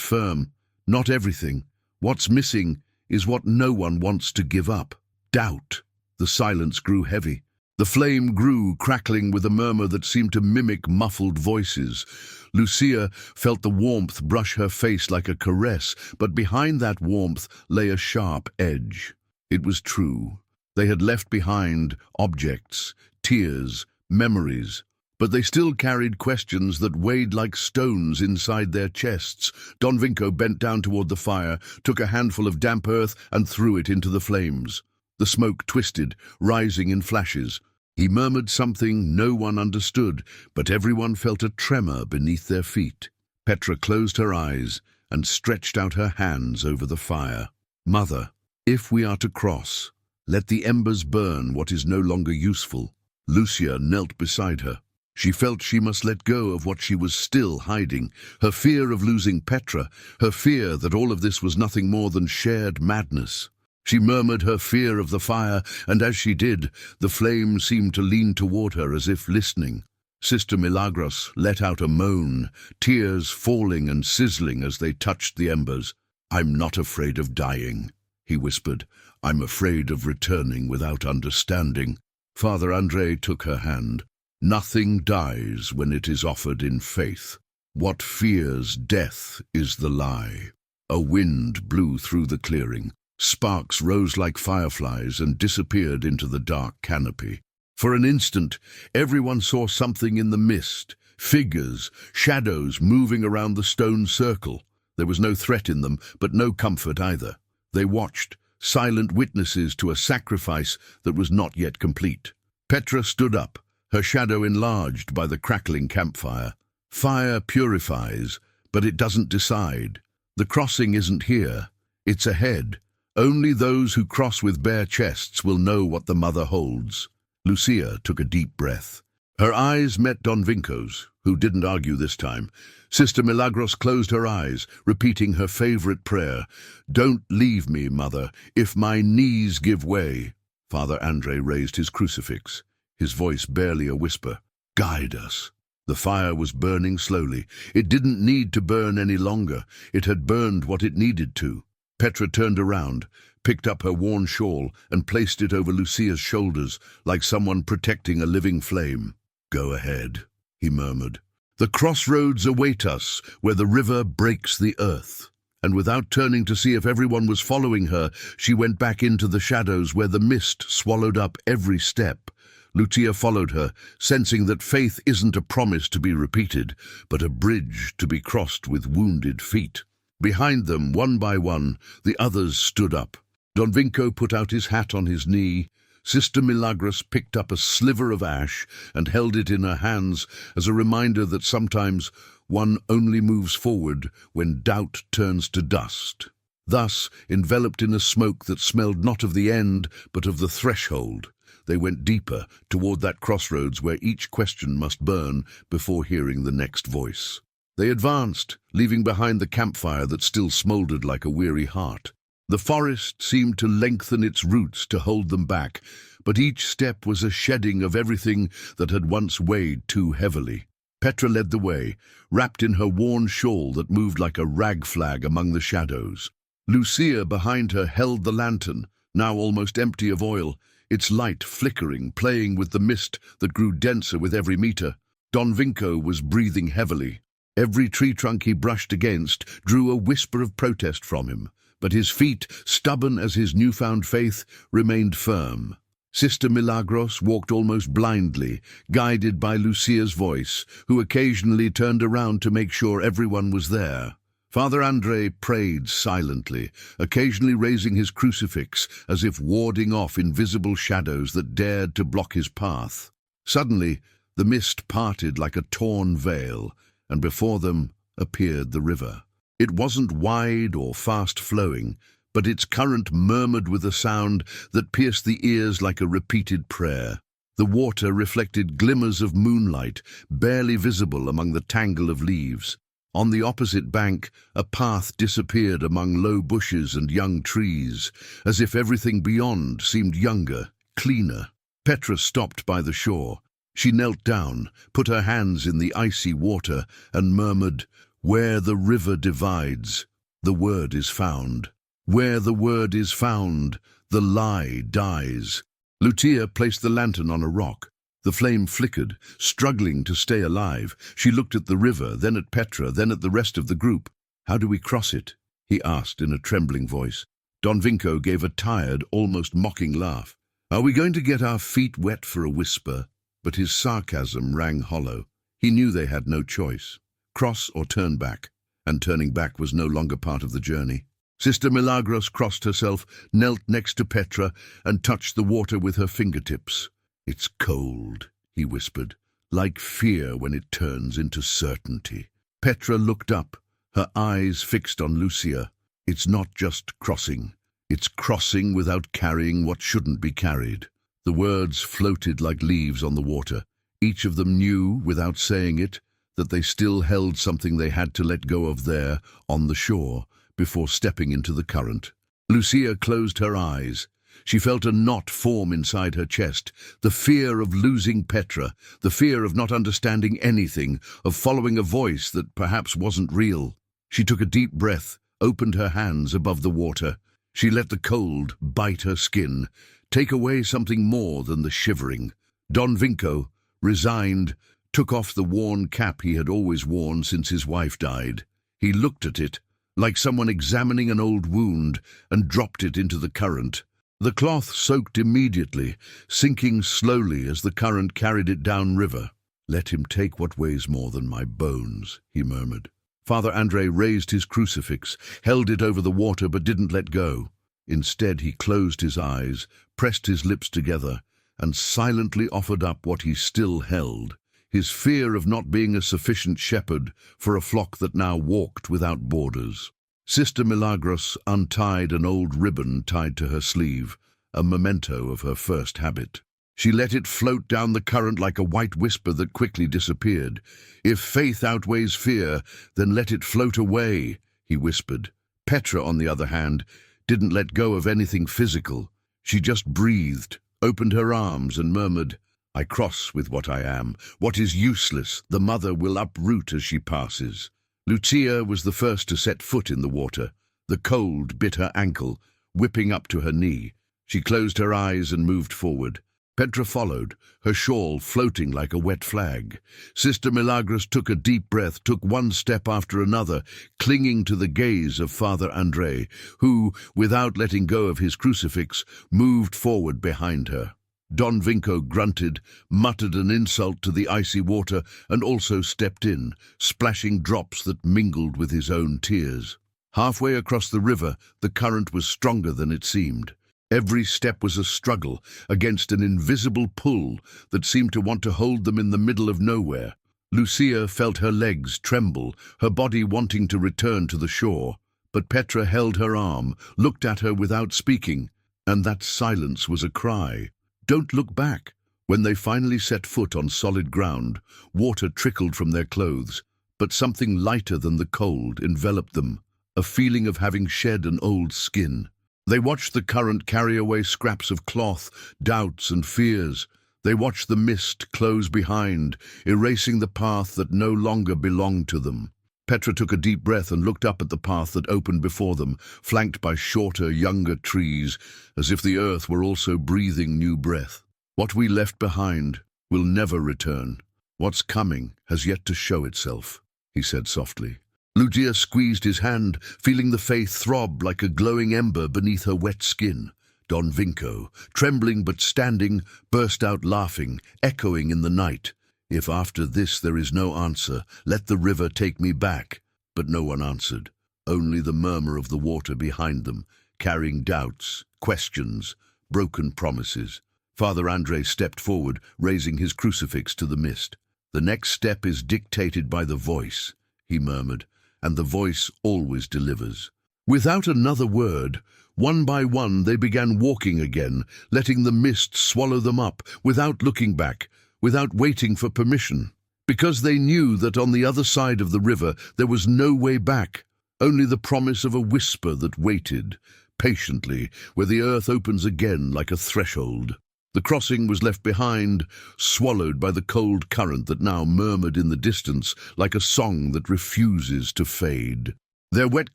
firm. "Not everything. What's missing is what no one wants to give up. Doubt." The silence grew heavy. The flame grew, crackling with a murmur that seemed to mimic muffled voices. Lucia felt the warmth brush her face like a caress, but behind that warmth lay a sharp edge. It was true. They had left behind objects, tears, memories, but they still carried questions that weighed like stones inside their chests. Don Vinco bent down toward the fire, took a handful of damp earth and threw it into the flames. The smoke twisted, rising in flashes. He murmured something no one understood, but everyone felt a tremor beneath their feet. Petra closed her eyes and stretched out her hands over the fire. "Mother, if we are to cross, let the embers burn what is no longer useful." Lucia knelt beside her. She felt she must let go of what she was still hiding, her fear of losing Petra, her fear that all of this was nothing more than shared madness. She murmured her fear of the fire, and as she did, the flame seemed to lean toward her as if listening. Sister Milagros let out a moan, tears falling and sizzling as they touched the embers. "I'm not afraid of dying," he whispered. "I'm afraid of returning without understanding." Father André took her hand. "Nothing dies when it is offered in faith. What fears death is the lie." A wind blew through the clearing. Sparks rose like fireflies and disappeared into the dark canopy. For an instant, everyone saw something in the mist, figures, shadows moving around the stone circle. There was no threat in them, but no comfort either. They watched, silent witnesses to a sacrifice that was not yet complete. Petra stood up, her shadow enlarged by the crackling campfire. "Fire purifies, but it doesn't decide. The crossing isn't here, it's ahead. Only those who cross with bare chests will know what the mother holds." Lucia took a deep breath. Her eyes met Don Vinco's, who didn't argue this time. Sister Milagros closed her eyes, repeating her favorite prayer. "Don't leave me, Mother, if my knees give way." Father André raised his crucifix, his voice barely a whisper. "Guide us." The fire was burning slowly. It didn't need to burn any longer. It had burned what it needed to. Petra turned around, picked up her worn shawl, and placed it over Lucia's shoulders, like someone protecting a living flame. "Go ahead," he murmured. "The crossroads await us, where the river breaks the earth." And without turning to see if everyone was following her, she went back into the shadows where the mist swallowed up every step. Lucia followed her, sensing that faith isn't a promise to be repeated, but a bridge to be crossed with wounded feet. Behind them, one by one, the others stood up. Don Vinco put out his hat on his knee. Sister Milagros picked up a sliver of ash and held it in her hands as a reminder that sometimes one only moves forward when doubt turns to dust. Thus, enveloped in a smoke that smelled not of the end, but of the threshold, they went deeper toward that crossroads where each question must burn before hearing the next voice. They advanced, leaving behind the campfire that still smoldered like a weary heart. The forest seemed to lengthen its roots to hold them back, but each step was a shedding of everything that had once weighed too heavily. Petra led the way, wrapped in her worn shawl that moved like a rag flag among the shadows. Lucia behind her held the lantern, now almost empty of oil, its light flickering, playing with the mist that grew denser with every meter. Don Vinco was breathing heavily. Every tree trunk he brushed against drew a whisper of protest from him, but his feet, stubborn as his newfound faith, remained firm. Sister Milagros walked almost blindly, guided by Lucia's voice, who occasionally turned around to make sure everyone was there. Father Andre prayed silently, occasionally raising his crucifix as if warding off invisible shadows that dared to block his path. Suddenly, the mist parted like a torn veil, and before them appeared the river. It wasn't wide or fast-flowing, but its current murmured with a sound that pierced the ears like a repeated prayer. The water reflected glimmers of moonlight, barely visible among the tangle of leaves. On the opposite bank, a path disappeared among low bushes and young trees, as if everything beyond seemed younger, cleaner. Petra stopped by the shore. She knelt down, put her hands in the icy water, and murmured, "Where the river divides, the word is found. Where the word is found, the lie dies." Lucia placed the lantern on a rock. The flame flickered, struggling to stay alive. She looked at the river, then at Petra, then at the rest of the group. "How do we cross it?" he asked in a trembling voice. Don Vinco gave a tired, almost mocking laugh. "Are we going to get our feet wet for a whisper?" But his sarcasm rang hollow. He knew they had no choice. Cross or turn back, and turning back was no longer part of the journey. Sister Milagros crossed herself, knelt next to Petra, and touched the water with her fingertips. "It's cold," he whispered, "like fear when it turns into certainty." Petra looked up, her eyes fixed on Lucia. "It's not just crossing. It's crossing without carrying what shouldn't be carried." The words floated like leaves on the water. Each of them knew, without saying it, that they still held something they had to let go of there, on the shore, before stepping into the current. Lucia closed her eyes. She felt a knot form inside her chest, the fear of losing Petra, the fear of not understanding anything, of following a voice that perhaps wasn't real. She took a deep breath, opened her hands above the water. She let the cold bite her skin, take away something more than the shivering. Don Vinco, resigned, took off the worn cap he had always worn since his wife died. He looked at it, like someone examining an old wound, and dropped it into the current. The cloth soaked immediately, sinking slowly as the current carried it downriver. "Let him take what weighs more than my bones," he murmured. Father Andre raised his crucifix, held it over the water but didn't let go. Instead, he closed his eyes, pressed his lips together, and silently offered up what he still held, his fear of not being a sufficient shepherd for a flock that now walked without borders. Sister Milagros untied an old ribbon tied to her sleeve, a memento of her first habit. She let it float down the current like a white whisper that quickly disappeared. "If faith outweighs fear, then let it float away," he whispered. Petra, on the other hand, didn't let go of anything physical. She just breathed, opened her arms and murmured, "I cross with what I am. What is useless, the mother will uproot as she passes." Lucia was the first to set foot in the water. The cold bit her ankle, whipping up to her knee. She closed her eyes and moved forward. Petra followed, her shawl floating like a wet flag. Sister Milagros took a deep breath, took one step after another, clinging to the gaze of Father Andre, who, without letting go of his crucifix, moved forward behind her. Don Vinco grunted, muttered an insult to the icy water, and also stepped in, splashing drops that mingled with his own tears. Halfway across the river, the current was stronger than it seemed. Every step was a struggle against an invisible pull that seemed to want to hold them in the middle of nowhere. Lucia felt her legs tremble, her body wanting to return to the shore. But Petra held her arm, looked at her without speaking, and that silence was a cry. "Don't look back." When they finally set foot on solid ground, water trickled from their clothes, but something lighter than the cold enveloped them, a feeling of having shed an old skin. They watched the current carry away scraps of cloth, doubts and fears. They watched the mist close behind, erasing the path that no longer belonged to them. Petra took a deep breath and looked up at the path that opened before them, flanked by shorter, younger trees, as if the earth were also breathing new breath. What we left behind will never return. What's coming has yet to show itself, he said softly. Lucia squeezed his hand, feeling the faith throb like a glowing ember beneath her wet skin. Don Vinco, trembling but standing, burst out laughing, echoing in the night. If after this there is no answer, let the river take me back. But no one answered, only the murmur of the water behind them, carrying doubts, questions, broken promises. Father Andrei stepped forward, raising his crucifix to the mist. The next step is dictated by the voice, he murmured, and the voice always delivers. Without another word, one by one they began walking again, letting the mist swallow them up, without looking back, without waiting for permission. Because they knew that on the other side of the river there was no way back, only the promise of a whisper that waited, patiently, where the earth opens again like a threshold. The crossing was left behind, swallowed by the cold current that now murmured in the distance like a song that refuses to fade. Their wet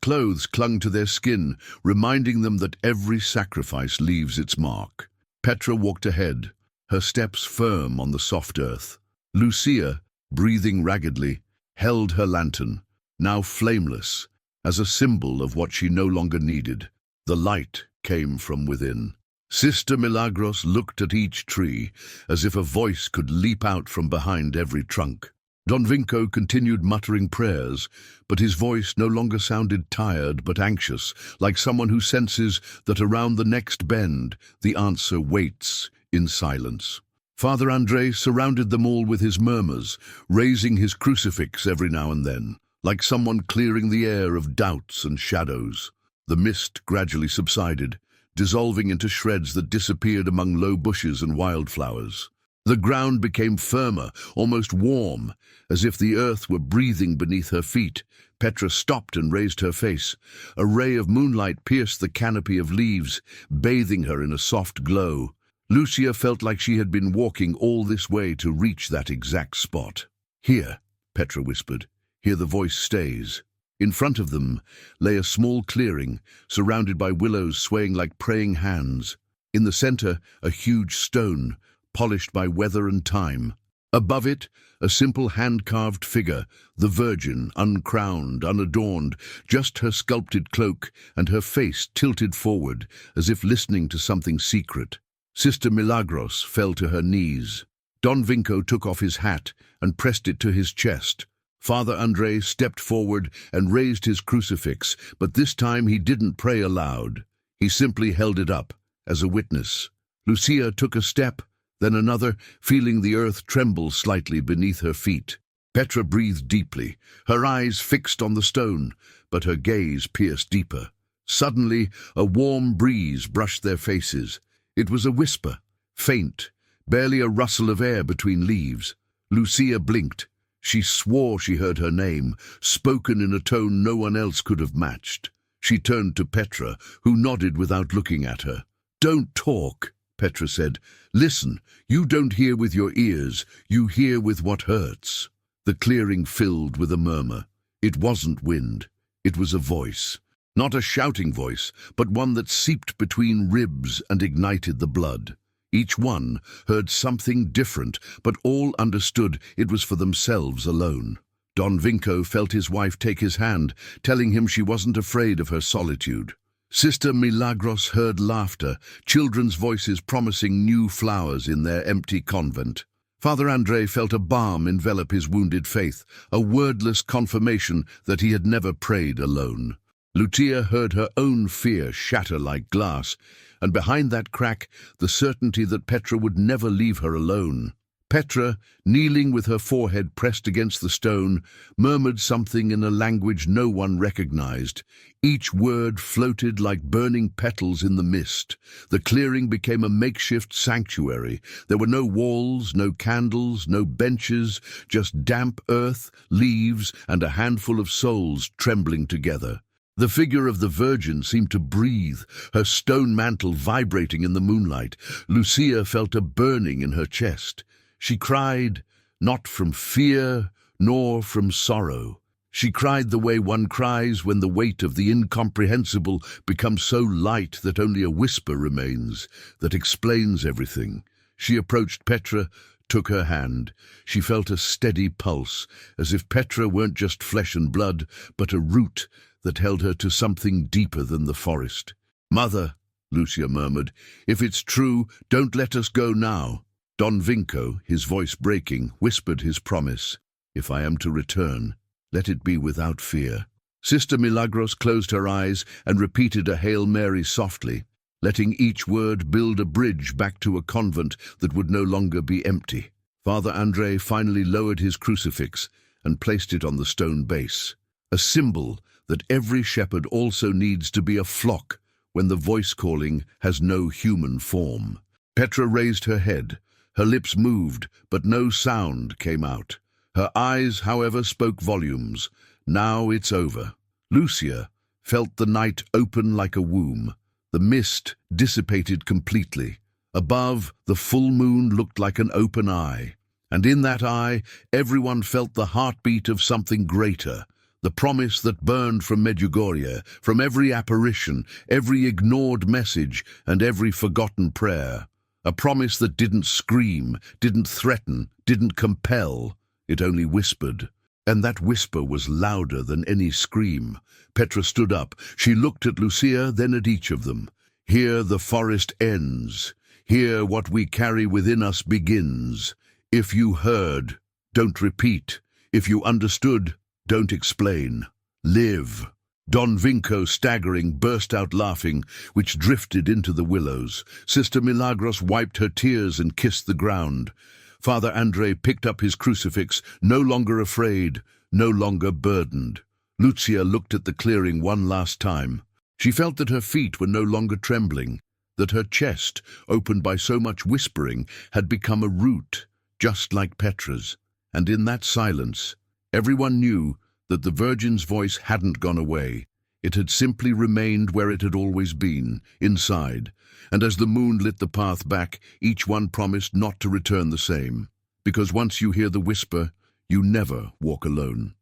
clothes clung to their skin, reminding them that every sacrifice leaves its mark. Petra walked ahead, her steps firm on the soft earth. Lucia, breathing raggedly, held her lantern, now flameless, as a symbol of what she no longer needed. The light came from within. Sister Milagros looked at each tree, as if a voice could leap out from behind every trunk. Don Vinco continued muttering prayers, but his voice no longer sounded tired but anxious, like someone who senses that around the next bend the answer waits in silence. Father Andrei surrounded them all with his murmurs, raising his crucifix every now and then, like someone clearing the air of doubts and shadows. The mist gradually subsided, dissolving into shreds that disappeared among low bushes and wildflowers. The ground became firmer, almost warm, as if the earth were breathing beneath her feet. Petra stopped and raised her face. A ray of moonlight pierced the canopy of leaves, bathing her in a soft glow. Lucia felt like she had been walking all this way to reach that exact spot. "Here," Petra whispered. "Here the voice stays." In front of them lay a small clearing, surrounded by willows swaying like praying hands. In the center, a huge stone, polished by weather and time. Above it, a simple hand-carved figure, the Virgin, uncrowned, unadorned, just her sculpted cloak and her face tilted forward, as if listening to something secret. Sister Milagros fell to her knees. Don Vinco took off his hat and pressed it to his chest. Father Andrei stepped forward and raised his crucifix, but this time he didn't pray aloud. He simply held it up, as a witness. Lucia took a step, then another, feeling the earth tremble slightly beneath her feet. Petra breathed deeply, her eyes fixed on the stone, but her gaze pierced deeper. Suddenly, a warm breeze brushed their faces. It was a whisper, faint, barely a rustle of air between leaves. Lucia blinked. She swore she heard her name, spoken in a tone no one else could have matched. She turned to Petra, who nodded without looking at her. "Don't talk," Petra said. "Listen, you don't hear with your ears, you hear with what hurts." The clearing filled with a murmur. It wasn't wind, it was a voice. Not a shouting voice, but one that seeped between ribs and ignited the blood. Each one heard something different, but all understood it was for themselves alone. Don Vinco felt his wife take his hand, telling him she wasn't afraid of her solitude. Sister Milagros heard laughter, children's voices promising new flowers in their empty convent. Father Andrei felt a balm envelop his wounded faith, a wordless confirmation that he had never prayed alone. Lucia heard her own fear shatter like glass, and behind that crack, the certainty that Petra would never leave her alone. Petra, kneeling with her forehead pressed against the stone, murmured something in a language no one recognized. Each word floated like burning petals in the mist. The clearing became a makeshift sanctuary. There were no walls, no candles, no benches, just damp earth, leaves, and a handful of souls trembling together. The figure of the Virgin seemed to breathe, her stone mantle vibrating in the moonlight. Lucia felt a burning in her chest. She cried, not from fear, nor from sorrow. She cried the way one cries when the weight of the incomprehensible becomes so light that only a whisper remains, that explains everything. She approached Petra, took her hand. She felt a steady pulse, as if Petra weren't just flesh and blood, but a root that held her to something deeper than the forest. "Mother," Lucia murmured, "if it's true, don't let us go now." Don Vinco, his voice breaking, whispered his promise. "If I am to return, let it be without fear." Sister Milagros closed her eyes and repeated a Hail Mary softly, letting each word build a bridge back to a convent that would no longer be empty. Father André finally lowered his crucifix and placed it on the stone base, a symbol that every shepherd also needs to be a flock when the voice calling has no human form. Petra raised her head. Her lips moved, but no sound came out. Her eyes, however, spoke volumes. Now it's over. Lucia felt the night open like a womb. The mist dissipated completely. Above, the full moon looked like an open eye. And in that eye, everyone felt the heartbeat of something greater. The promise that burned from Medjugorje, from every apparition, every ignored message, and every forgotten prayer. A promise that didn't scream, didn't threaten, didn't compel. It only whispered. And that whisper was louder than any scream. Petra stood up. She looked at Lucia, then at each of them. "Here the forest ends. Here what we carry within us begins. If you heard, don't repeat. If you understood, don't explain. Live." Don Vinco, staggering, burst out laughing, which drifted into the willows. Sister Milagros wiped her tears and kissed the ground. Father André picked up his crucifix, no longer afraid, no longer burdened. Lucia looked at the clearing one last time. She felt that her feet were no longer trembling, that her chest, opened by so much whispering, had become a root, just like Petra's. And in that silence, everyone knew that the Virgin's voice hadn't gone away. It had simply remained where it had always been, inside. And as the moon lit the path back, each one promised not to return the same. Because once you hear the whisper, you never walk alone.